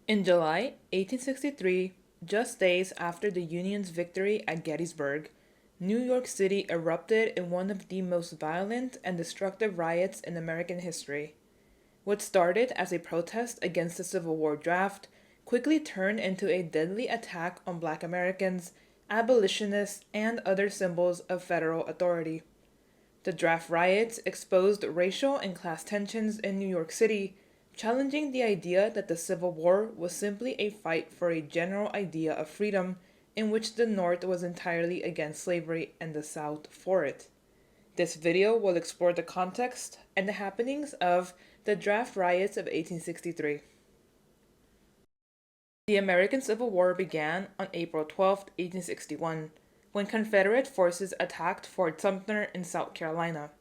In July 1863, just days after the Union's victory at Gettysburg, New York City erupted in one of the most violent and destructive riots in American history. What started as a protest against the Civil War draft quickly turned into a deadly attack on Black Americans, abolitionists, and other symbols of federal authority. The draft riots exposed racial and class tensions in New York City, challenging the idea that the Civil War was simply a fight for a general idea of freedom in which the North was entirely against slavery and the South for it. This video will explore the context and the happenings of the draft riots of 1863. The American Civil War began on April 12, 1861, when Confederate forces attacked Fort Sumter in South Carolina.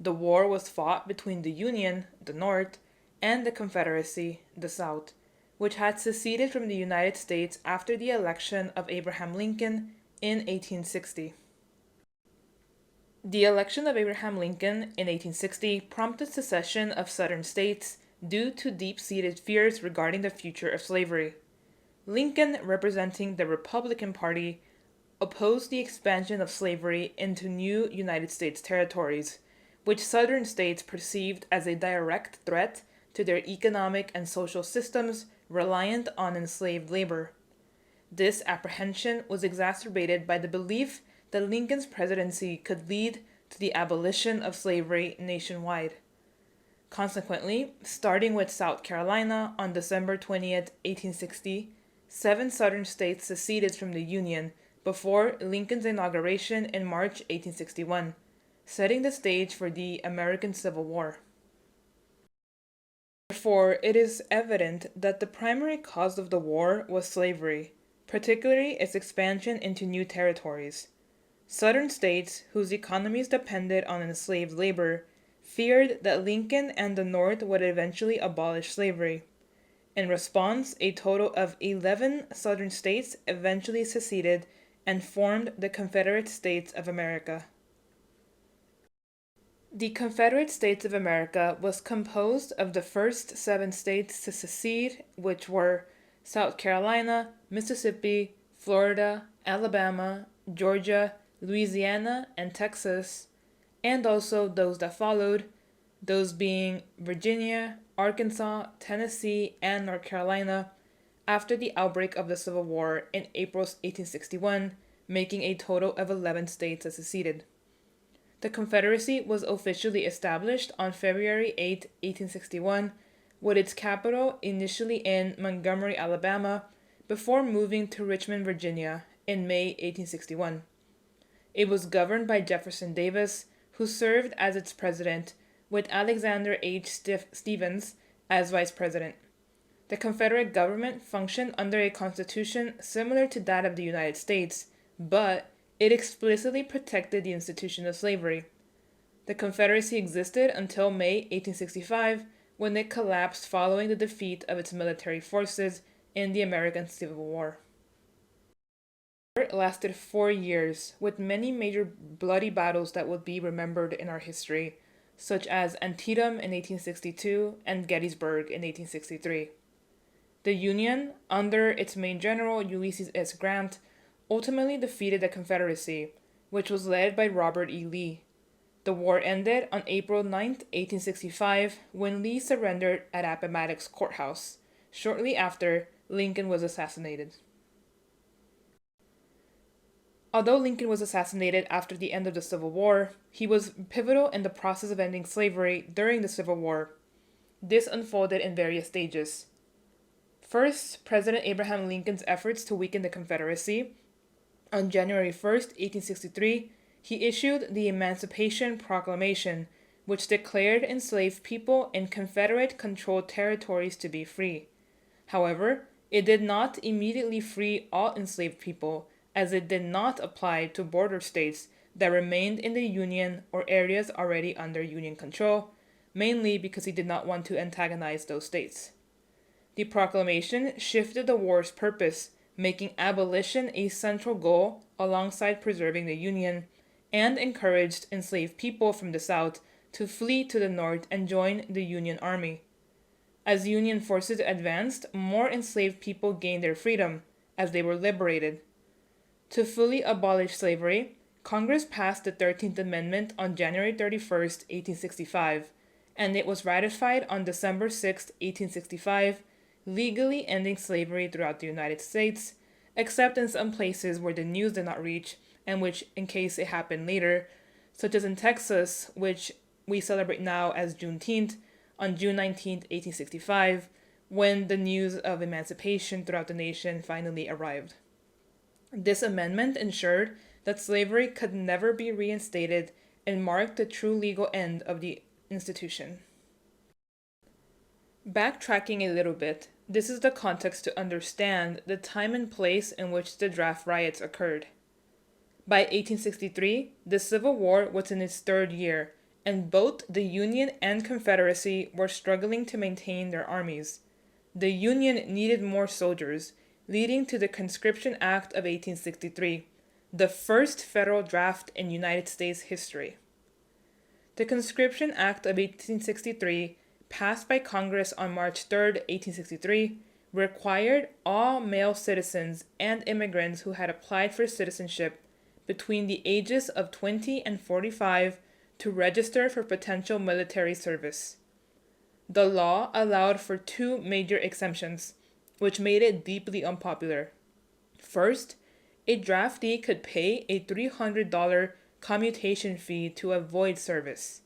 The war was fought between the Union, the North, and the Confederacy, the South, which had seceded from the United States after the election of Abraham Lincoln in 1860. The election of Abraham Lincoln in 1860 prompted secession of Southern states due to deep-seated fears regarding the future of slavery. Lincoln, representing the Republican Party, opposed the expansion of slavery into new United States territories, which Southern states perceived as a direct threat to their economic and social systems reliant on enslaved labor. This apprehension was exacerbated by the belief that Lincoln's presidency could lead to the abolition of slavery nationwide. Consequently, starting with South Carolina on December 20th, 1860, 7 Southern states seceded from the Union before Lincoln's inauguration in March 1861, setting the stage for the American Civil War. Therefore, it is evident that the primary cause of the war was slavery, particularly its expansion into new territories. Southern states, whose economies depended on enslaved labor, feared that Lincoln and the North would eventually abolish slavery. In response, a total of 11 Southern states eventually seceded and formed the Confederate States of America. The Confederate States of America was composed of the first 7 states to secede, which were South Carolina, Mississippi, Florida, Alabama, Georgia, Louisiana, and Texas, and also those that followed, those being Virginia, Arkansas, Tennessee, and North Carolina, after the outbreak of the Civil War in April 1861, making a total of 11 states that seceded. The Confederacy was officially established on February 8, 1861, with its capital initially in Montgomery, Alabama, before moving to Richmond, Virginia in May 1861. It was governed by Jefferson Davis, who served as its president, with Alexander H. Stephens as vice president. The Confederate government functioned under a constitution similar to that of the United States, but it explicitly protected the institution of slavery. The Confederacy existed until May 1865, when it collapsed following the defeat of its military forces in the American Civil War. The war lasted 4 years, with many major bloody battles that would be remembered in our history, such as Antietam in 1862 and Gettysburg in 1863. The Union, under its main general Ulysses S. Grant, ultimately defeated the Confederacy, which was led by Robert E. Lee. The war ended on April 9, 1865, when Lee surrendered at Appomattox Courthouse. Shortly after, Lincoln was assassinated. Although Lincoln was assassinated after the end of the Civil War, he was pivotal in the process of ending slavery during the Civil War. This unfolded in various stages. First, President Abraham Lincoln's efforts to weaken the Confederacy. On January 1st, 1863, he issued the Emancipation Proclamation, which declared enslaved people in Confederate-controlled territories to be free. However, it did not immediately free all enslaved people, as it did not apply to border states that remained in the Union or areas already under Union control, mainly because he did not want to antagonize those states. The proclamation shifted the war's purpose, making abolition a central goal alongside preserving the Union, and encouraged enslaved people from the South to flee to the North and join the Union Army. As Union forces advanced, more enslaved people gained their freedom as they were liberated. To fully abolish slavery, Congress passed the 13th Amendment on January 31st, 1865, and it was ratified on December 6, 1865, legally ending slavery throughout the United States, except in some places where the news did not reach, and which, in case it happened later, such as in Texas, which we celebrate now as Juneteenth, on June 19th, 1865, when the news of emancipation throughout the nation finally arrived. This amendment ensured that slavery could never be reinstated and marked the true legal end of the institution. Backtracking a little bit, this is the context to understand the time and place in which the draft riots occurred. By 1863, the Civil War was in its third year, and both the Union and Confederacy were struggling to maintain their armies. The Union needed more soldiers, leading to the Conscription Act of 1863, the first federal draft in United States history. The Conscription Act of 1863, passed by Congress on March 3, 1863, required all male citizens and immigrants who had applied for citizenship between the ages of 20 and 45 to register for potential military service. The law allowed for two major exemptions, which made it deeply unpopular. First, a draftee could pay a $300 commutation fee to avoid service.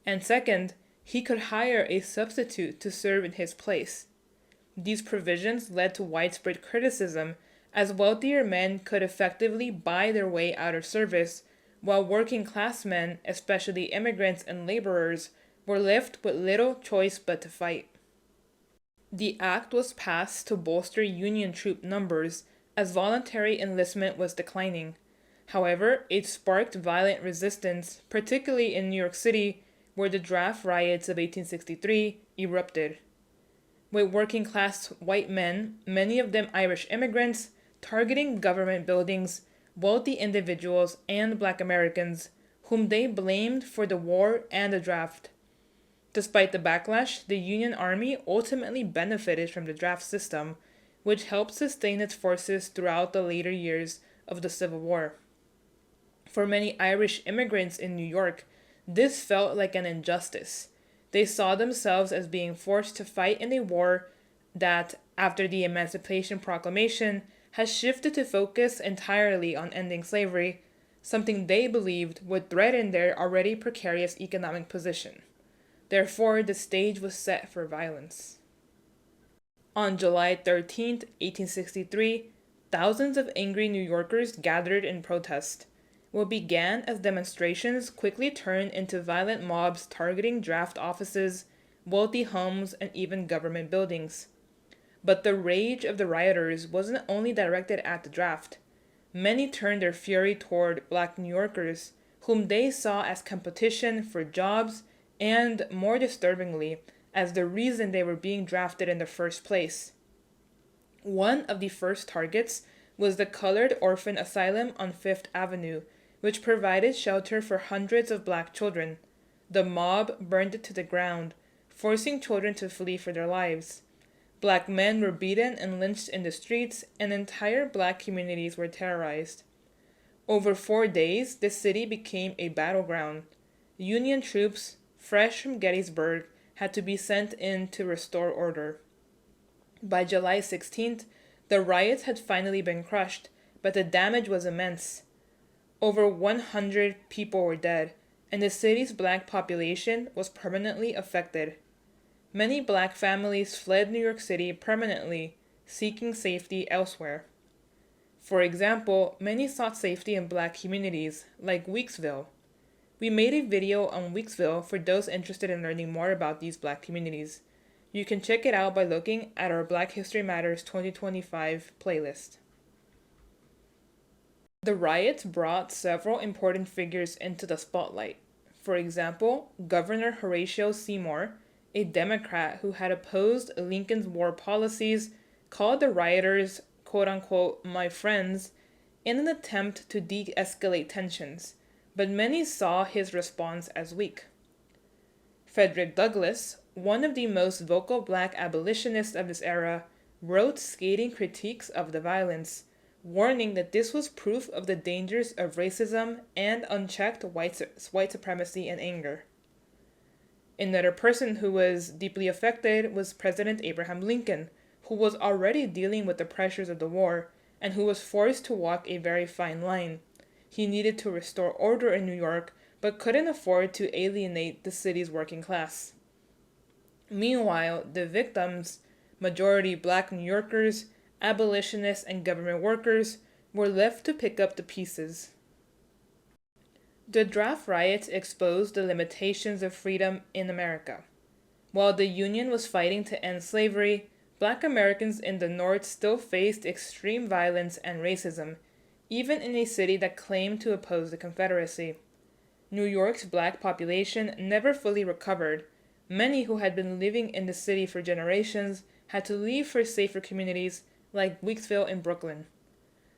And second, he could hire a substitute to serve in his place. These provisions led to widespread criticism, as wealthier men could effectively buy their way out of service, while working class men, especially immigrants and laborers, were left with little choice but to fight. The act was passed to bolster Union troop numbers as voluntary enlistment was declining. However, it sparked violent resistance, particularly in New York City, where the draft riots of 1863 erupted. With working class white men, many of them Irish immigrants, targeting government buildings, wealthy individuals, and Black Americans, whom they blamed for the war and the draft. Despite the backlash, the Union Army ultimately benefited from the draft system, which helped sustain its forces throughout the later years of the Civil War. For many Irish immigrants in New York, this felt like an injustice. They saw themselves as being forced to fight in a war that, after the Emancipation Proclamation, has shifted to focus entirely on ending slavery, something they believed would threaten their already precarious economic position. Therefore, the stage was set for violence. On July 13, 1863, thousands of angry New Yorkers gathered in protest. What began as demonstrations quickly turned into violent mobs targeting draft offices, wealthy homes, and even government buildings. But the rage of the rioters wasn't only directed at the draft. Many turned their fury toward Black New Yorkers, whom they saw as competition for jobs and, more disturbingly, as the reason they were being drafted in the first place. One of the first targets was the Colored Orphan Asylum on Fifth Avenue, which provided shelter for hundreds of Black children. The mob burned it to the ground, forcing children to flee for their lives. Black men were beaten and lynched in the streets, and entire Black communities were terrorized. Over 4 days, the city became a battleground. Union troops, fresh from Gettysburg, had to be sent in to restore order. By July 16th, the riots had finally been crushed, but the damage was immense. Over 100 people were dead, and the city's Black population was permanently affected. Many Black families fled New York City permanently, seeking safety elsewhere. For example, many sought safety in Black communities, like Weeksville. We made a video on Weeksville for those interested in learning more about these Black communities. You can check it out by looking at our Black History Matters 2025 playlist. The riots brought several important figures into the spotlight. For example, Governor Horatio Seymour, a Democrat who had opposed Lincoln's war policies, called the rioters, quote-unquote, my friends, in an attempt to de-escalate tensions, but many saw his response as weak. Frederick Douglass, one of the most vocal black abolitionists of this era, wrote scathing critiques of the violence, warning that this was proof of the dangers of racism and unchecked white supremacy and anger. Another person who was deeply affected was President Abraham Lincoln, who was already dealing with the pressures of the war and who was forced to walk a very fine line. He needed to restore order in New York, but couldn't afford to alienate the city's working class. Meanwhile, the victims, majority black New Yorkers, abolitionists, and government workers, were left to pick up the pieces. The draft riots exposed the limitations of freedom in America. While the Union was fighting to end slavery, black Americans in the North still faced extreme violence and racism, even in a city that claimed to oppose the Confederacy. New York's black population never fully recovered. Many who had been living in the city for generations had to leave for safer communities like Weeksville and Brooklyn.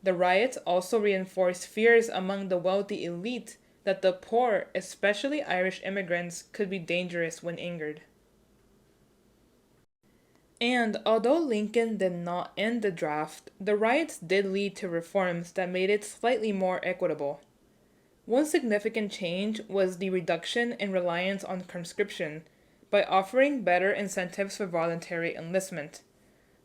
The riots also reinforced fears among the wealthy elite that the poor, especially Irish immigrants, could be dangerous when angered. And although Lincoln did not end the draft, the riots did lead to reforms that made it slightly more equitable. One significant change was the reduction in reliance on conscription by offering better incentives for voluntary enlistment.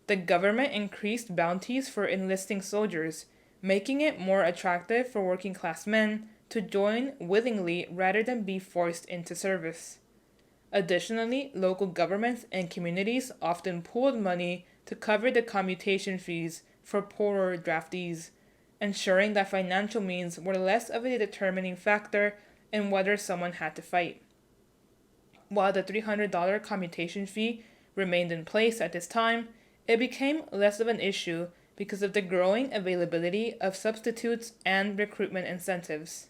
The government increased bounties for enlisting soldiers, making it more attractive for working class men to join willingly rather than be forced into service. Additionally, local governments and communities often pooled money to cover the commutation fees for poorer draftees, ensuring that financial means were less of a determining factor in whether someone had to fight. While the $300 commutation fee remained in place at this time, it became less of an issue because of the growing availability of substitutes and recruitment incentives.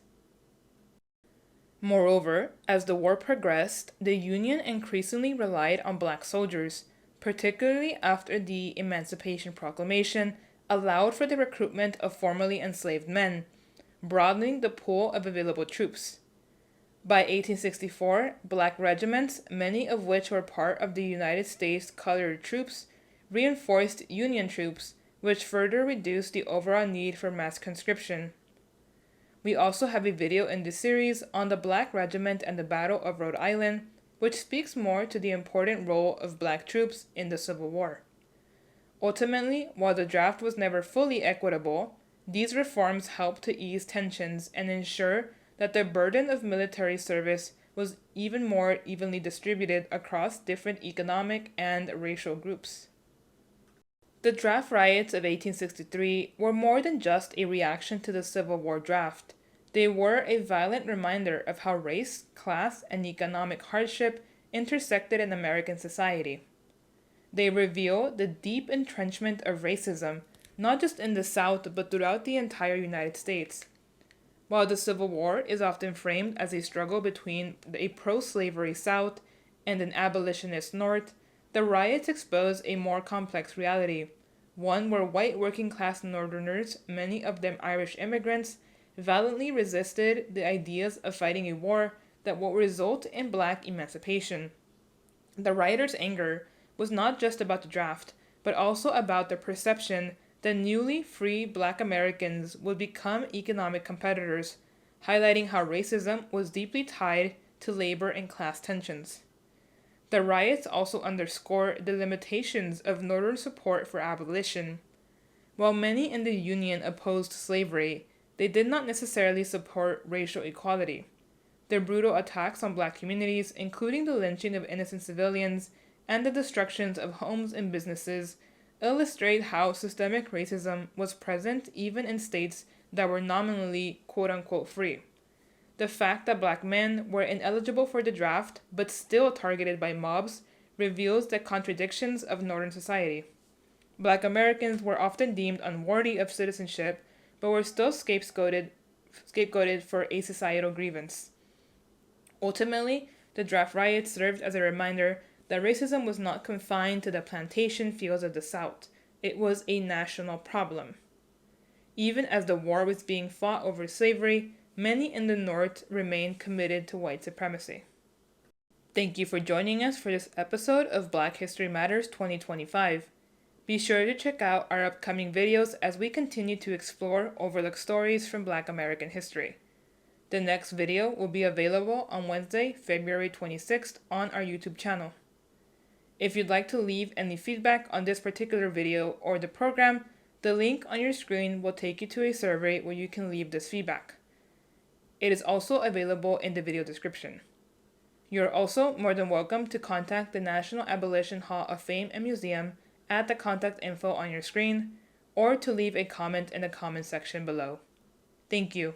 Moreover, as the war progressed, the Union increasingly relied on black soldiers, particularly after the Emancipation Proclamation allowed for the recruitment of formerly enslaved men, broadening the pool of available troops. By 1864, black regiments, many of which were part of the United States Colored Troops, reinforced Union troops, which further reduced the overall need for mass conscription. We also have a video in this series on the Black Regiment and the Battle of Rhode Island, which speaks more to the important role of black troops in the Civil War. Ultimately, while the draft was never fully equitable, these reforms helped to ease tensions and ensure that the burden of military service was even more evenly distributed across different economic and racial groups. The draft riots of 1863 were more than just a reaction to the Civil War draft. They were a violent reminder of how race, class, and economic hardship intersected in American society. They reveal the deep entrenchment of racism, not just in the South but throughout the entire United States. While the Civil War is often framed as a struggle between a pro-slavery South and an abolitionist North, the riots expose a more complex reality, one where white working-class Northerners, many of them Irish immigrants, valiantly resisted the ideas of fighting a war that would result in black emancipation. The rioters' anger was not just about the draft, but also about the perception that newly free black Americans would become economic competitors, highlighting how racism was deeply tied to labor and class tensions. The riots also underscore the limitations of Northern support for abolition. While many in the Union opposed slavery, they did not necessarily support racial equality. Their brutal attacks on black communities, including the lynching of innocent civilians and the destructions of homes and businesses, illustrate how systemic racism was present even in states that were nominally quote-unquote free. The fact that black men were ineligible for the draft but still targeted by mobs reveals the contradictions of Northern society. Black Americans were often deemed unworthy of citizenship but were still scapegoated for a societal grievance. Ultimately, the draft riots served as a reminder that racism was not confined to the plantation fields of the South. It was a national problem. Even as the war was being fought over slavery, many in the North remained committed to white supremacy. Thank Thank you for joining us for this episode of Black History Matters 2025. Be sure to check out our upcoming videos as we continue to explore overlooked stories from Black American history. The next video will be available on Wednesday, February 26th on our YouTube channel. If you'd like to leave any feedback on this particular video or the program, the link on your screen will take you to a survey where you can leave this feedback. It is also available in the video description. You're also more than welcome to contact the National Abolition Hall of Fame and Museum at the contact info on your screen, or to leave a comment in the comment section below. Thank you.